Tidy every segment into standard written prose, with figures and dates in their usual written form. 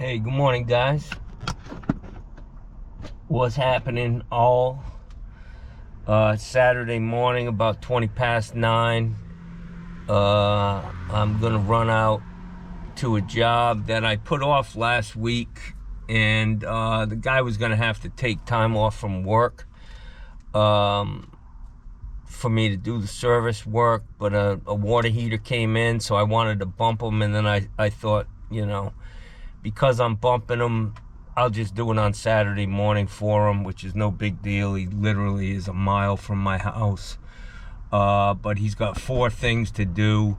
Hey, good morning, guys. What's happening all Saturday morning, about 20 past 9. I'm gonna run out to a job that I put off last week, and the guy was gonna have to take time off from work for me to do the service work, but a water heater came in, so I wanted to bump him, and then I thought, because I'm bumping him, I'll just do it on Saturday morning for him, which is no big deal. He literally is a mile from my house. But he's got 4 things to do.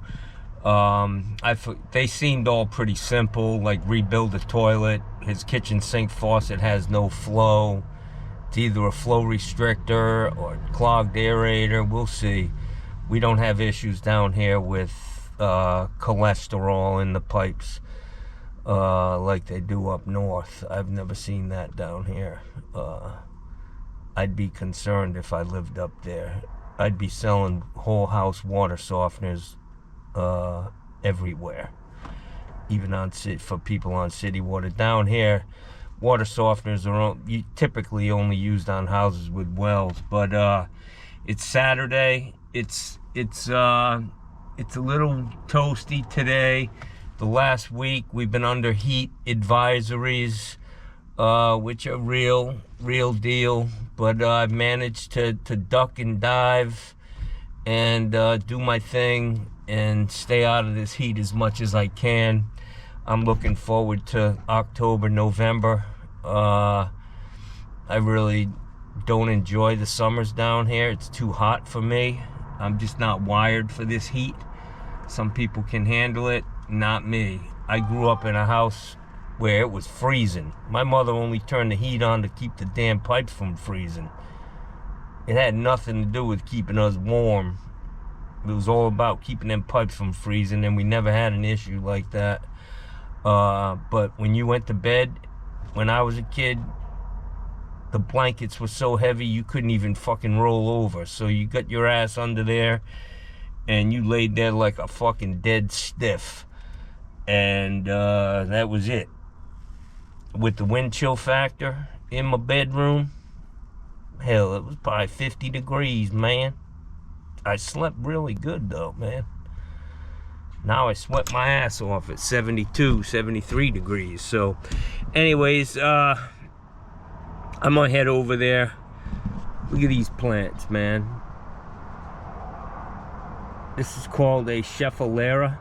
They seemed all pretty simple, like rebuild the toilet. His kitchen sink faucet has no flow. It's either a flow restrictor or clogged aerator. We'll see. We don't have issues down here with cholesterol in the pipes like they do up north. I've never seen that down here. I'd be concerned if I lived up there. I'd be selling whole house water softeners everywhere, even for people on city water. Down here, water softeners are typically only used on houses with wells. But it's Saturday. It's a little toasty today. The last week we've been under heat advisories, which are real deal. But I've managed to duck and dive and do my thing and stay out of this heat as much as I can. I'm looking forward to October, November. I really don't enjoy the summers down here. It's too hot for me. I'm just not wired for this heat. Some people can handle it, not me. I grew up in a house where it was freezing. My mother only turned the heat on to keep the damn pipes from freezing. It had nothing to do with keeping us warm. It was all about keeping them pipes from freezing, and we never had an issue like that. But when you went to bed, when I was a kid, the blankets were so heavy you couldn't even fucking roll over. So you got your ass under there and you laid there like a fucking dead stiff. And that was it. With the wind chill factor in my bedroom, hell, it was probably 50 degrees, man. I slept really good though, man. Now I sweat my ass off at 72, 73 degrees. So anyways, I'm gonna head over there. Look at these plants, man. This is called a Schefflera.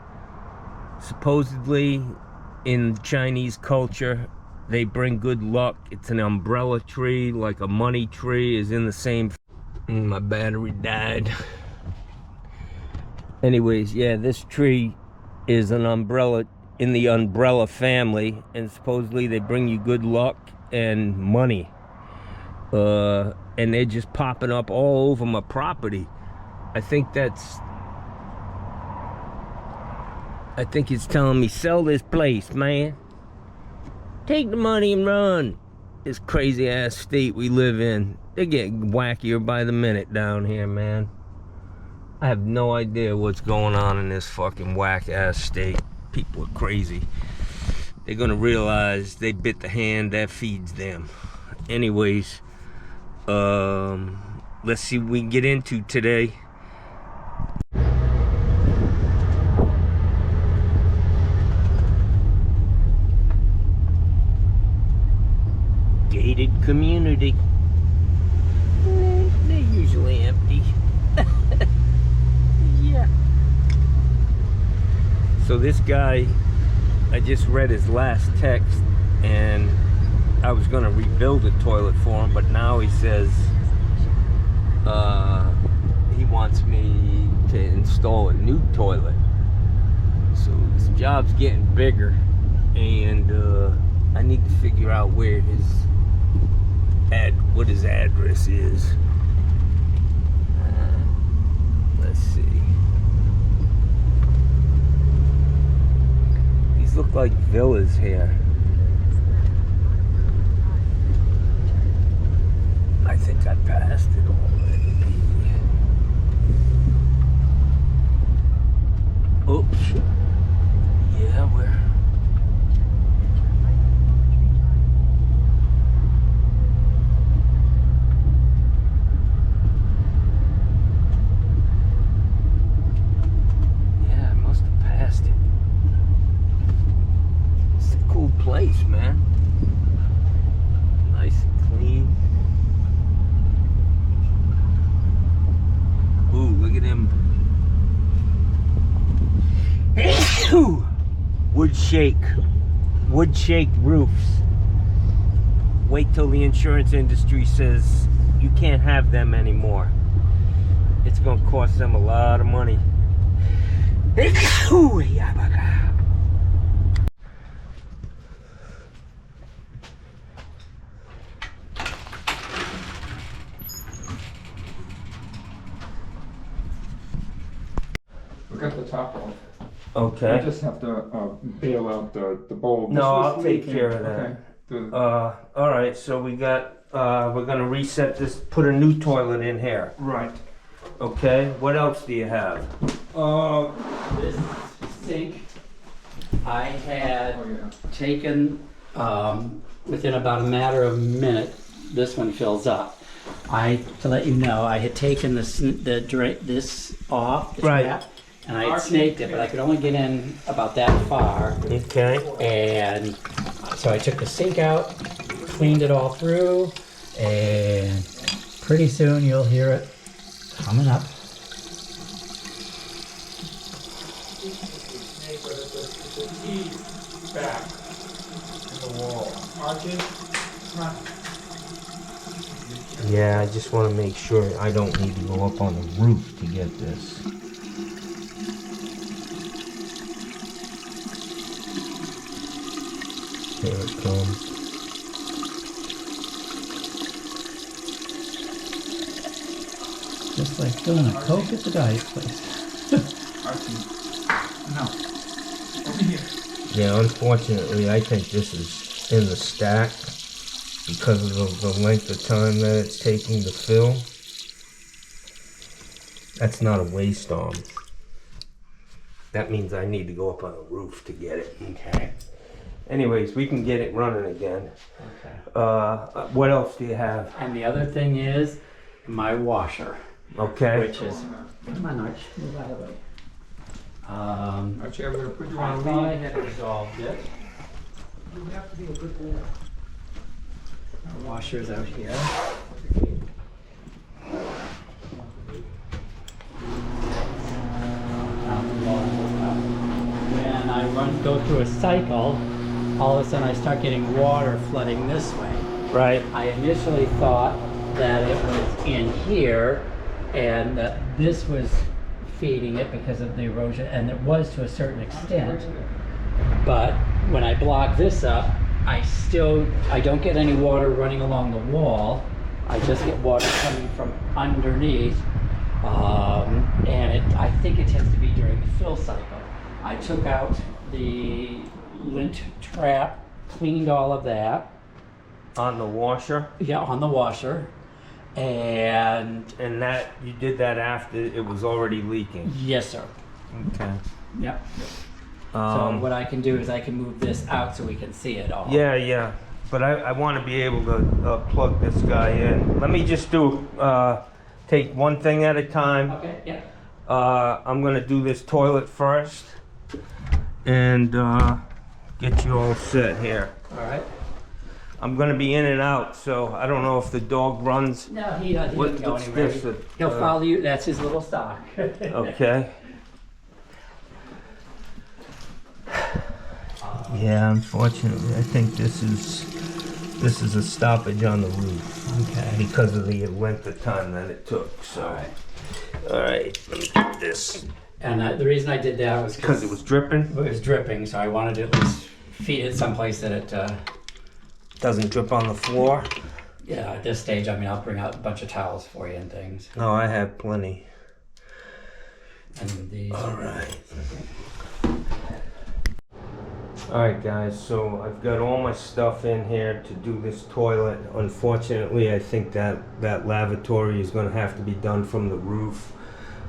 Supposedly in Chinese culture, they bring good luck. It's an umbrella tree, like a money tree is in the same. My battery died. Anyways, yeah, this tree is an umbrella in the umbrella family, and supposedly they bring you good luck and money. And they're just popping up all over my property. I think it's telling me, sell this place, man. Take the money and run. This crazy ass state we live in. They're getting wackier by the minute down here, man. I have no idea what's going on in this fucking whack ass state. People are crazy. They're gonna realize they bit the hand that feeds them. Anyways, let's see what we can get into today. Gated community. They're usually empty. Yeah. So this guy, I just read his last text, and I was gonna rebuild the toilet for him, but now he says he wants me to install a new toilet. So this job's getting bigger, and I need to figure out where what his address is. Let's see. These look like villas here. I think I passed it already. Oops. Yeah, wood shake roofs. Wait till the insurance industry says you can't have them anymore. It's gonna cost them a lot of money. We got the top off. Okay. I just have to bail out the bulb. No, This was I'll take leaking. care of that. Okay. All right, so we got, we're gonna reset this, put a new toilet in here. Right. Okay, what else do you have? This sink, I had Oh yeah. taken, within about a matter of a minute, this one fills up. To let you know, I had taken this off, the Right. strap, and I had snaked it, but I could only get in about that far. Okay. And so I took the sink out, cleaned it all through, and pretty soon you'll hear it coming up. Back in the wall. Arches. Not. Yeah, I just wanna make sure I don't need to go up on the roof to get this. Here it comes. Just like filling a Coke at the diet place. Archie. No. Over here. Yeah, unfortunately, I think this is in the stack because of the length of time that it's taking to fill. That's not a waste arm. That means I need to go up on the roof to get it. Okay. Anyways, we can get it running again. Okay. What else do you have? And the other thing is my washer, Okay. which is, come on, Arch, move out of the way. Archie, I'm gonna put you I on a thought I lead. had resolved it. You have to be a good boy. Our washer's out here. When I go through a cycle, all of a sudden I start getting water flooding this way. Right. I initially thought that it was in here and that this was feeding it because of the erosion, and it was to a certain extent. But when I block this up, I don't get any water running along the wall. I just get water coming from underneath. And I think it tends to be during the fill cycle. I took out the lint trap, cleaned all of that. On the washer? Yeah, on the washer. And And that, you did that after it was already leaking? yes, sir. Okay. Yep. So what I can do is I can move this out so we can see it all. Yeah, but I want to be able to plug this guy in. Let me just take one thing at a time. Okay, yeah. I'm gonna do this toilet first and get you all set here. All right. I'm gonna be in and out, so I don't know if the dog runs. No, he doesn't go What's anywhere. this? He'll follow you. That's his little sock. Okay. Yeah, unfortunately, I think this is a stoppage on the roof. Okay. Because of the length of time that it took. So, all right, let me get this And the reason I did that was because it was dripping. it was dripping, so I wanted to at least feed it someplace that it. Doesn't drip on the floor. Yeah, at this stage, I mean, I'll bring out a bunch of towels for you and things. No, I have plenty. And these. All right. All right, guys, so I've got all my stuff in here to do this toilet. Unfortunately, I think that lavatory is gonna have to be done from the roof.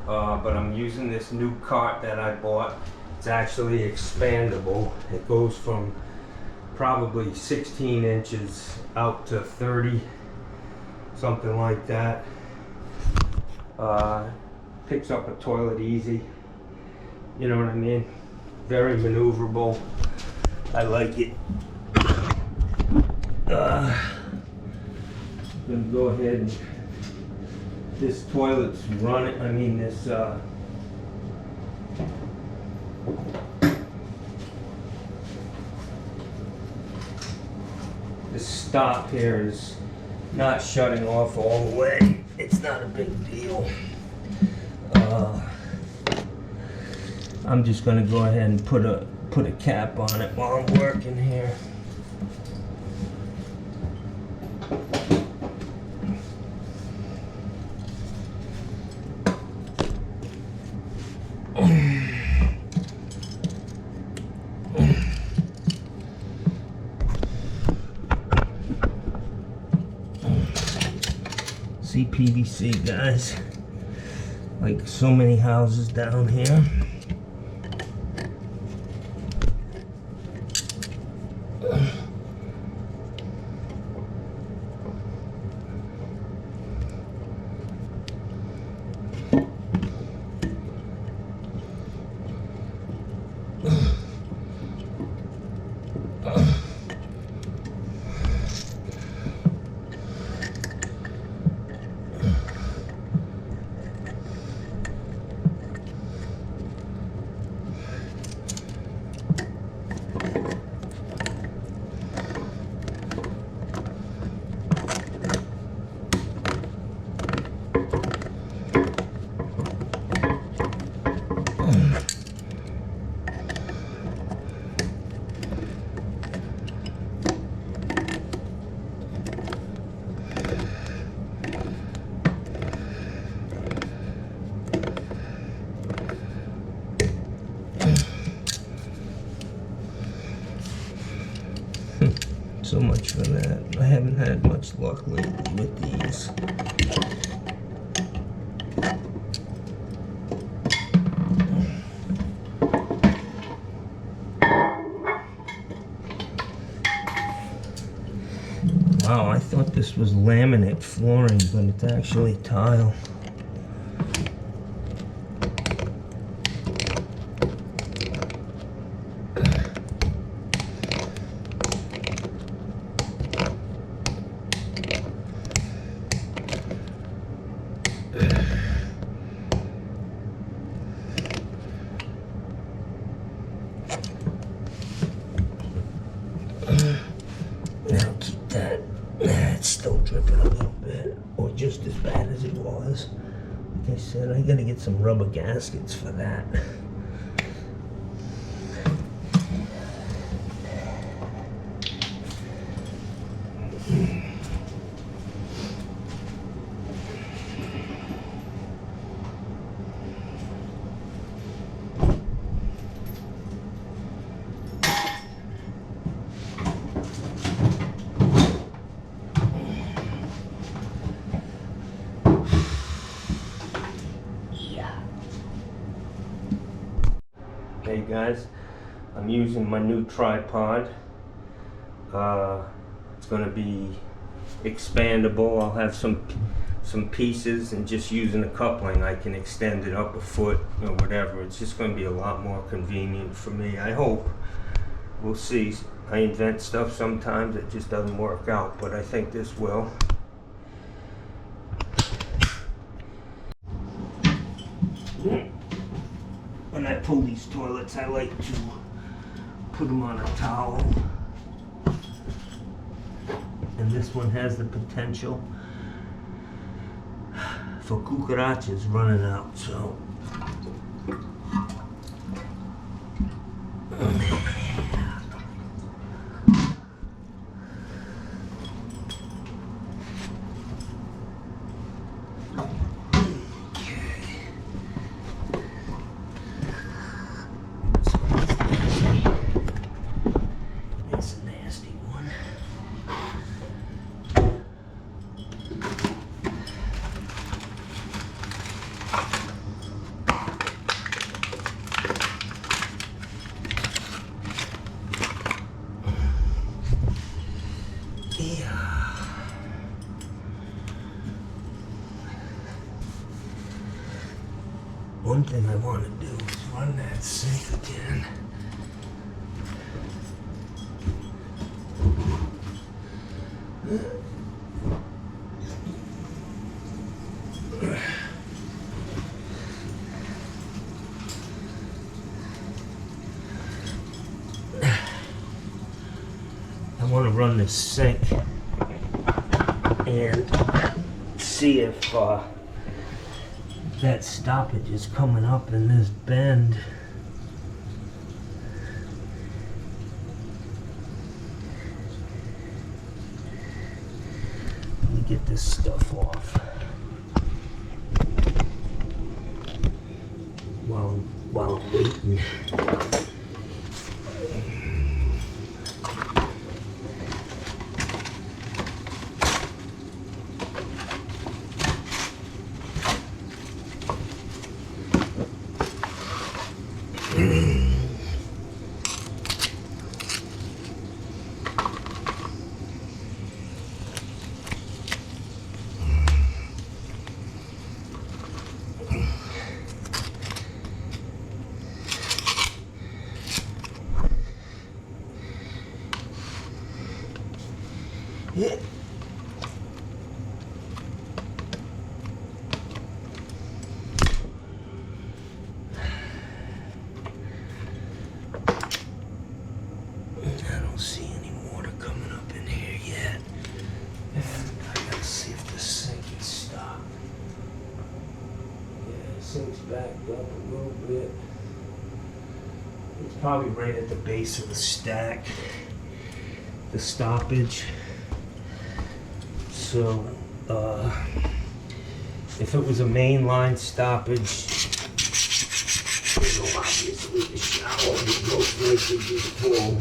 But I'm using this new cart that I bought. It's actually expandable. It goes from probably 16 inches out to 30, something like that. Picks up a toilet easy. You know what I mean? Very maneuverable. I like it. I'm gonna go ahead and this toilet's running. I mean this this stop here is not shutting off all the way. It's not a big deal. I'm just gonna go ahead and put a cap on it while I'm working here. See, PVC, guys, like so many houses down here. So much for that. I haven't had much luck lately with these. Wow, I thought this was laminate flooring, but it's actually tile. Now keep that. It's still dripping a little bit, or just as bad as it was. Like I said, I gotta get some rubber gaskets for that. Hey guys, I'm using my new tripod. It's going to be expandable. I'll have some pieces, and just using the coupling I can extend it up a foot or whatever. It's just going to be a lot more convenient for me, I hope. We'll see. I invent stuff sometimes that just doesn't work out, but I think this will. When I pull these toilets, I like to put them on a towel. And this one has the potential for cucarachas running out, so. One thing I want to do is run that sink again. I'm want to run this sink and see if that stoppage is coming up in this bend. Let me get this stuff off while I'm waiting. Yeah. I don't see any water coming up in here yet. And I gotta see if the sink is stopped. Yeah, the sink's backed up a little bit. It's probably right at the base of the stack, the stoppage. So, if it was a mainline stoppage, you know, obviously the shower would most likely be full.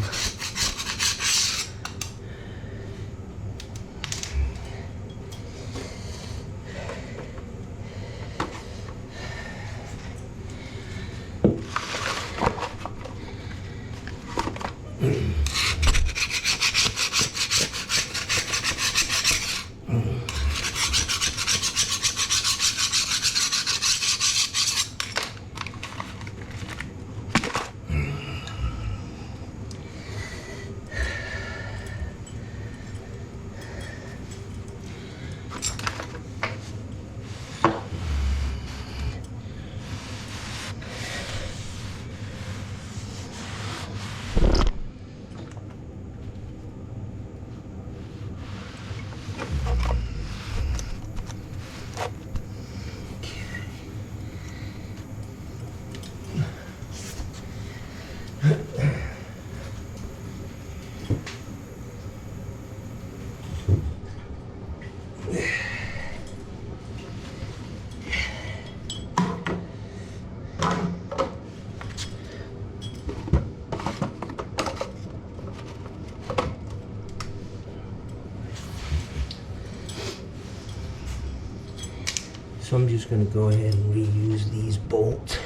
So I'm just going to go ahead and reuse these bolts.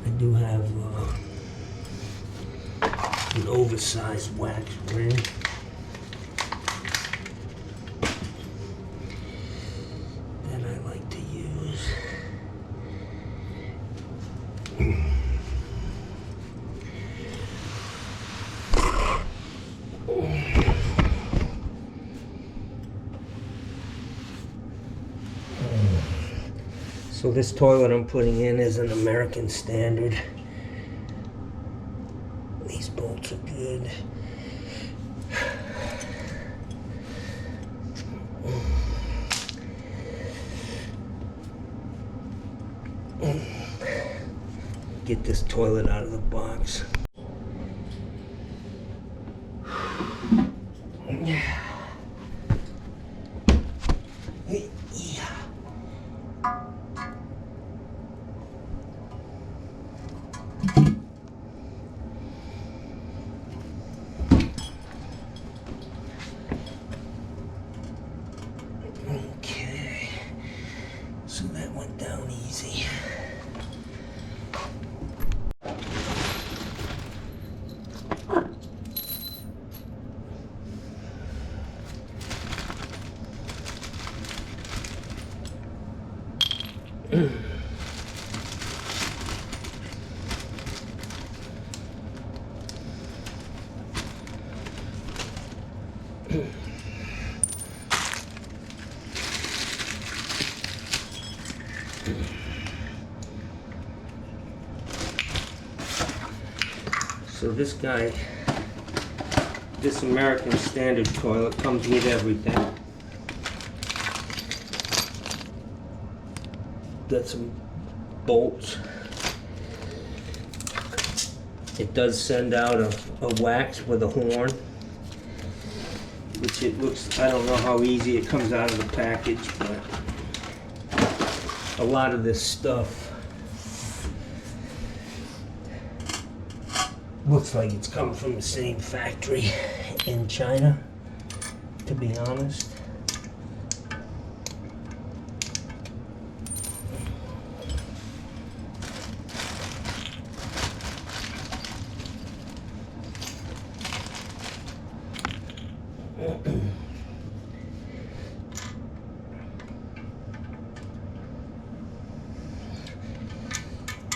I do have an oversized wax ring. That I like to use. So this toilet I'm putting in is an American Standard. These bolts are good. Get this toilet out of the box. Okay, so that went down easy. So this guy, this American Standard toilet comes with everything. Got some bolts. It does send out a wax with a horn, which it looks, I don't know how easy it comes out of the package, but a lot of this stuff looks like it's come from the same factory in China, to be honest.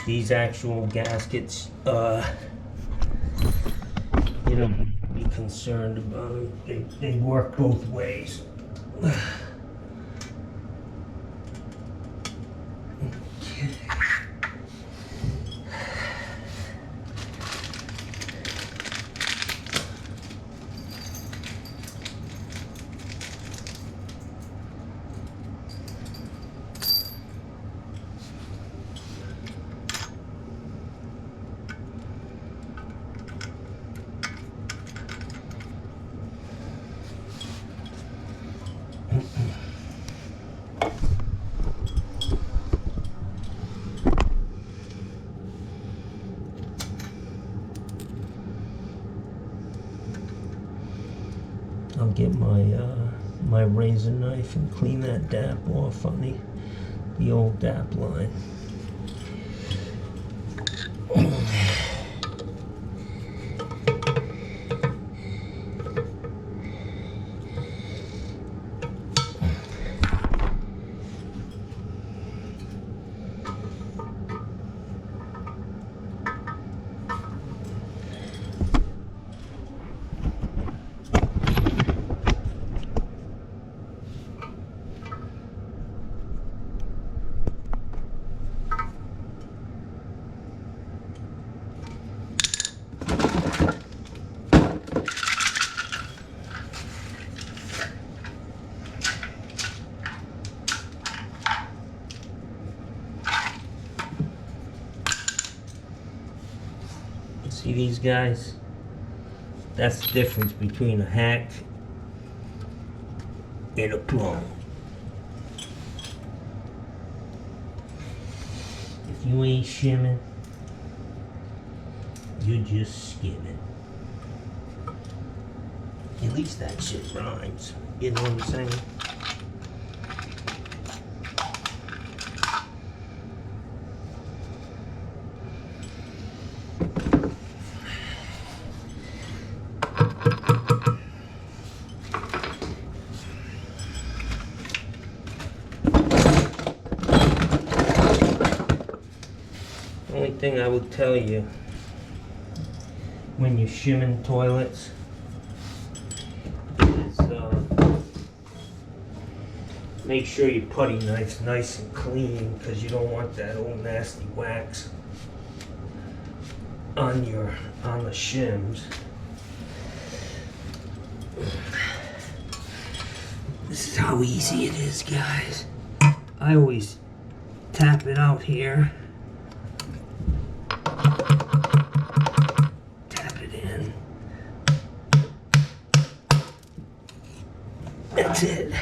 These actual gaskets, you don't be concerned about them. They work both ways. I'll get my razor knife and clean that DAP off on the old DAP line. See these guys? That's the difference between a hack and a plum. If you ain't shimming, you're just skimming. At least that shit rhymes. You know what I'm saying? Only thing I would tell you when you're shimming toilets is make sure your putty knife's nice and clean, because you don't want that old nasty wax on the shims. This is how easy it is, guys. I always tap it out here. Tap it in. That's it.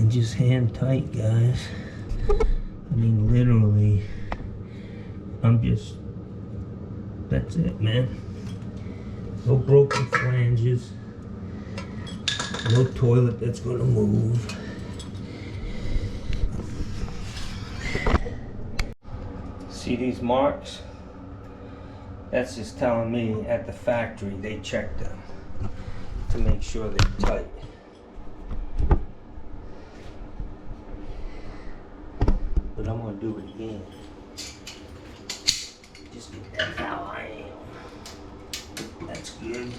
and just hand tight, guys. I mean, literally, that's it, man. No broken flanges, no toilet that's gonna move. See these marks? That's just telling me at the factory they checked them to make sure they're tight. But I'm gonna do it again. Just get that how I am. That's good.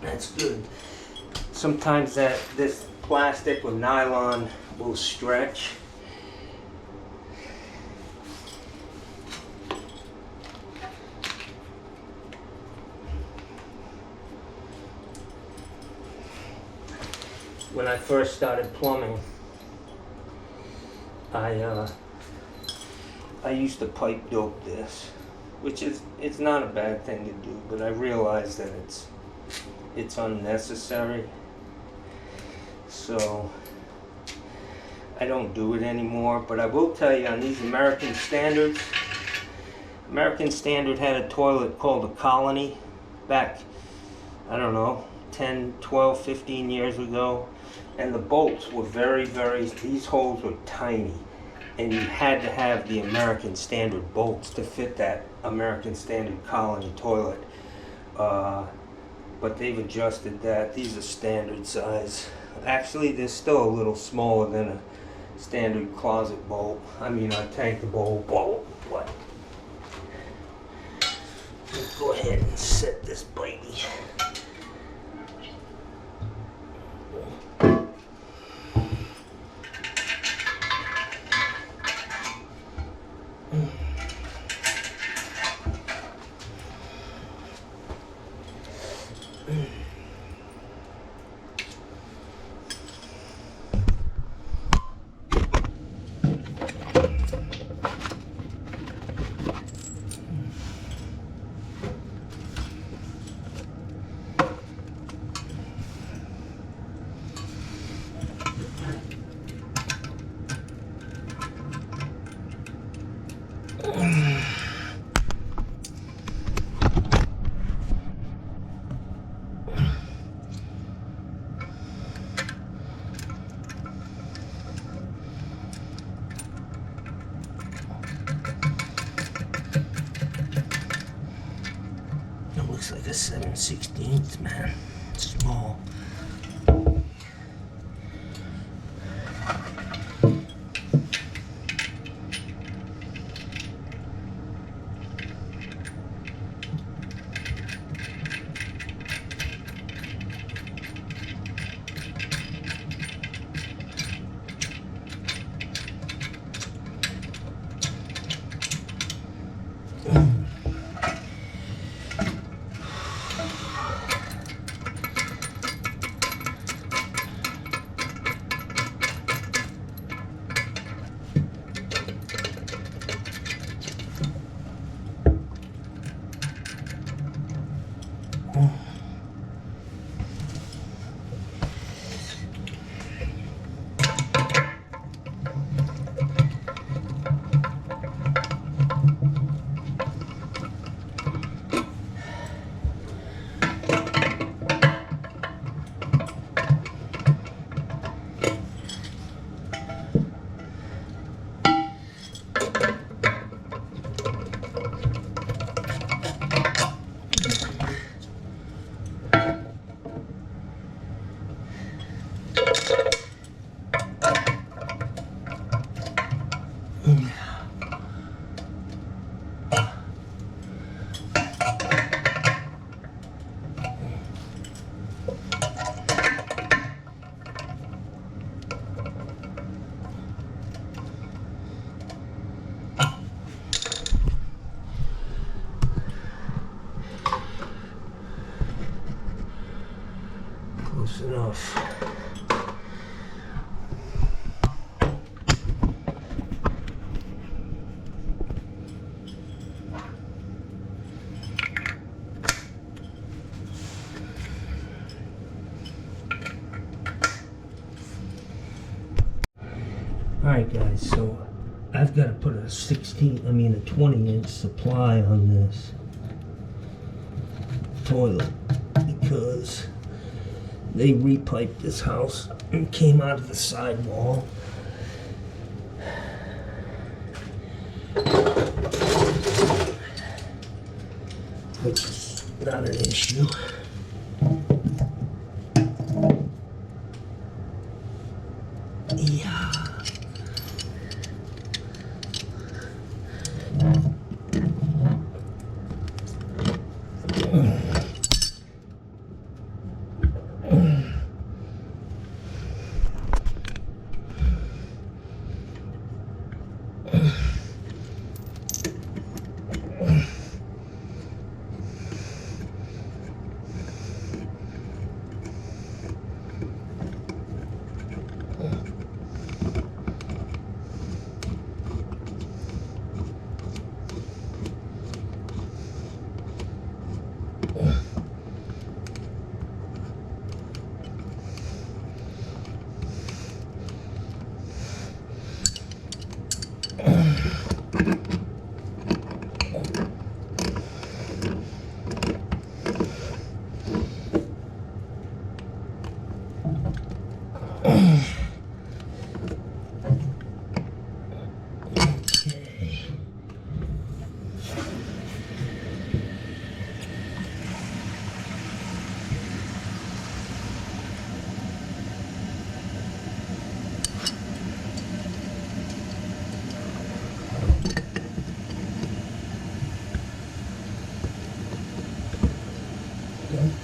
That's good. Sometimes this plastic or nylon will stretch. When I first started plumbing, I used to pipe dope this, which it's not a bad thing to do, but I realized that it's unnecessary. So I don't do it anymore. But I will tell you, on these American Standards, American Standard had a toilet called a Colony back, I don't know, 10, 12, 15 years ago. And the bolts were these holes were tiny. And you had to have the American Standard bolts to fit that American Standard Colony toilet. But they've adjusted that. These are standard size. Actually, they're still a little smaller than a standard closet bolt. I mean, a tank bowl bolt. But let's go ahead and set this baby. Looks like a 7/16, man. Small. Close enough. Alright guys, so I've got to put a 20-inch supply on this toilet because they repiped this house and came out of the sidewall. Which is not an issue. Yeah.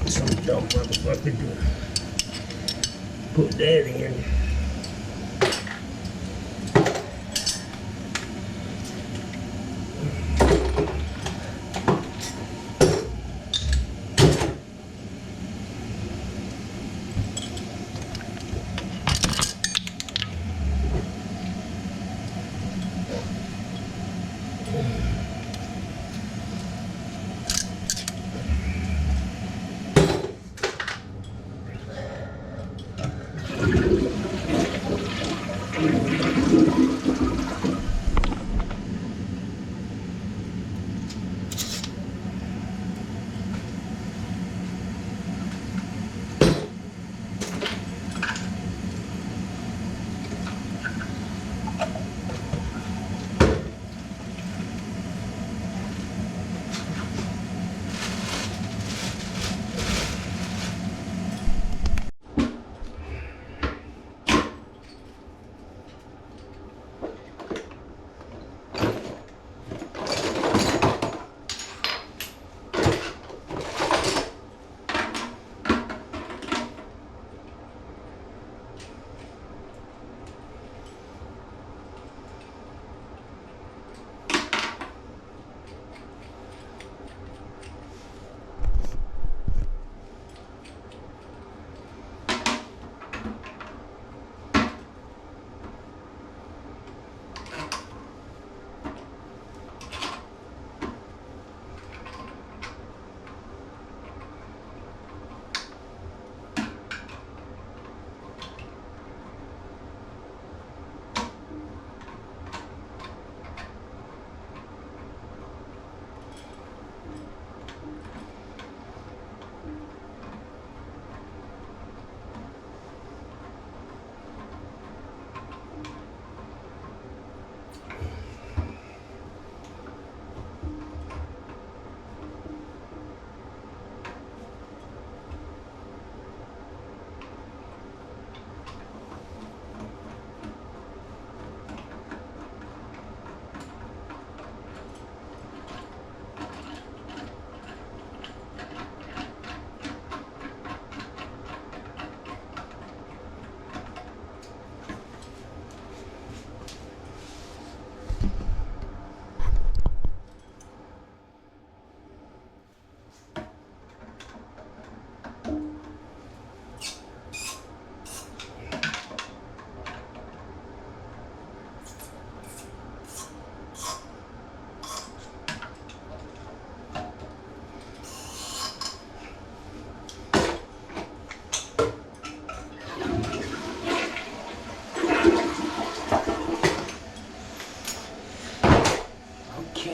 Some dumb motherfucker put that in.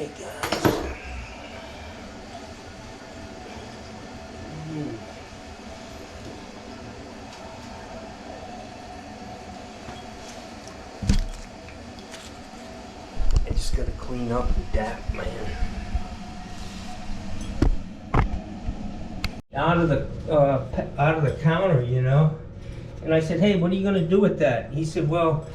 Hey guys. I just gotta clean up the DAP, man. Out of the counter, you know. And I said, hey, what are you gonna do with that? He said, well,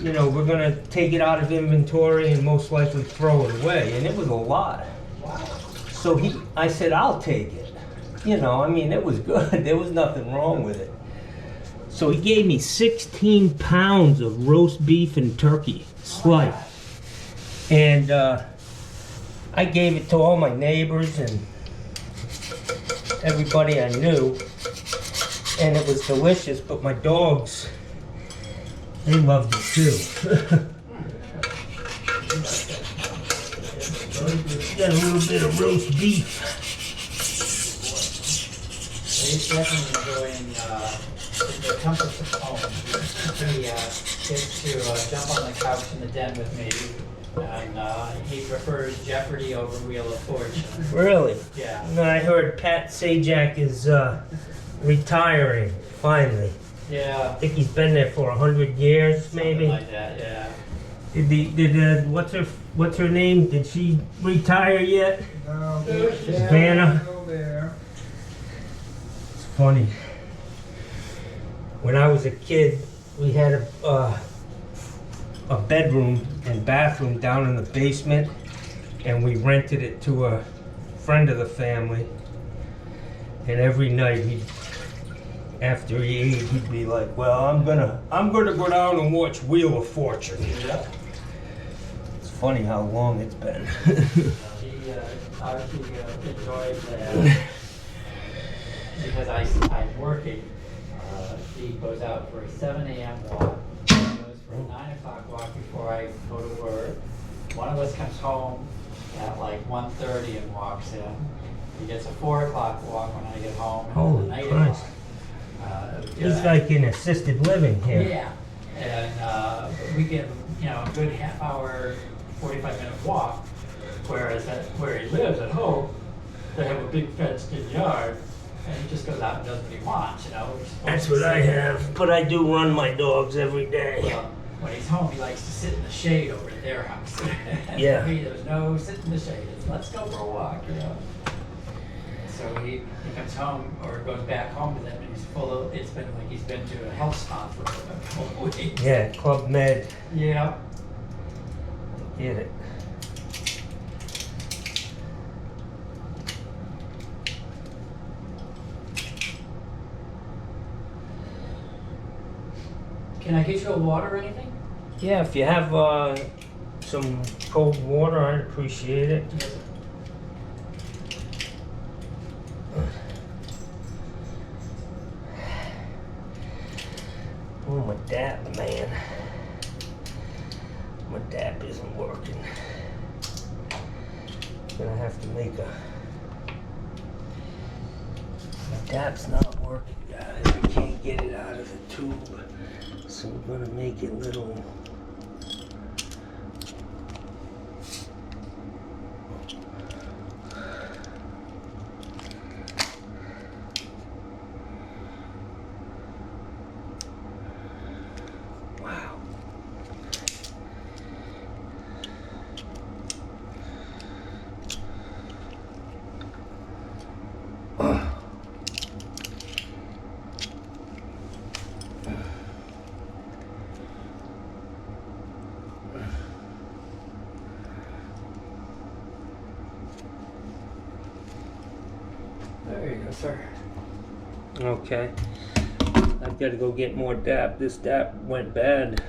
you know, we're gonna take it out of inventory and most likely throw it away. And it was a lot. So I said, I'll take it. You know, I mean, it was good. There was nothing wrong with it. So he gave me 16 pounds of roast beef and turkey sliced. And I gave it to all my neighbors and everybody I knew. And it was delicious, but my dogs, they loved it too. Got a little bit of roast beef. He's definitely enjoying the comforts of home. He gets to jump on the couch in the den with me, and he prefers Jeopardy over Wheel of Fortune. Really? Yeah. And I heard Pat Sajak is retiring, finally. Yeah. I think he's been there for 100 years, maybe. Something like that, yeah. What's her name? Did she retire yet? No, Vanna? still there. It's funny. When I was a kid, we had a bedroom and bathroom down in the basement, and we rented it to a friend of the family. And every night after he ate, he'd be like, "Well, I'm gonna go down and watch Wheel of Fortune." Yeah. It's funny how long it's been. He obviously enjoys that because I'm working. He goes out for a 7 a.m. walk. He goes for a 9 o'clock walk before I go to work. One of us comes home at like 1:30 and walks in. He gets a 4 o'clock walk when I get home. And Holy then a 8 Christ. o'clock. He's like in assisted living here. Yeah, and we get a good half hour, 45-minute walk. Whereas where he lives at home, they have a big fenced-in yard, and he just goes out and does what he wants. That's what I have, but I do run my dogs every day. Well, when he's home, he likes to sit in the shade over at their house. And Yeah. for me, there's no sit in the shade. It's let's go for a walk. So he comes home or goes back home to them, and he's full of. It's been like he's been to a health spa for a couple of weeks. Yeah, Club Med. Yeah. Get it. Can I get you a water or anything? Yeah, if you have some cold water, I'd appreciate it. Yes. Oh, my DAP, man. My DAP isn't working. Gonna have to make my DAP's not working, guys. I can't get it out of the tube. So we're gonna make it little. Wow. There you go, sir. Okay. I've got to go get more DAP. This DAP went bad.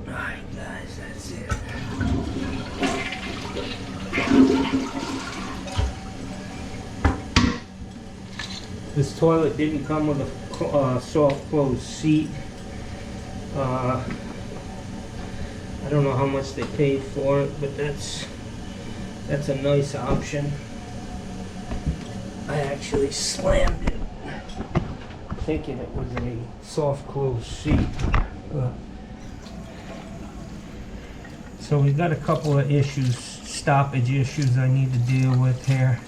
Alright guys, that's it. This toilet didn't come with a soft closed seat. I don't know how much they paid for it, but that's a nice option. I actually slammed it, thinking it was a soft closed seat. So we've got a couple of issues, stoppage issues I need to deal with here.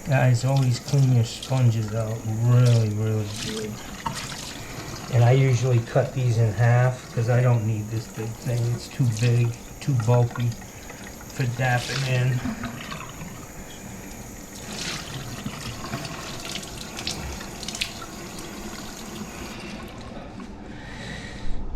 Guys, always clean your sponges out really, really good. And I usually cut these in half because I don't need this big thing. It's too big, too bulky for dapping in.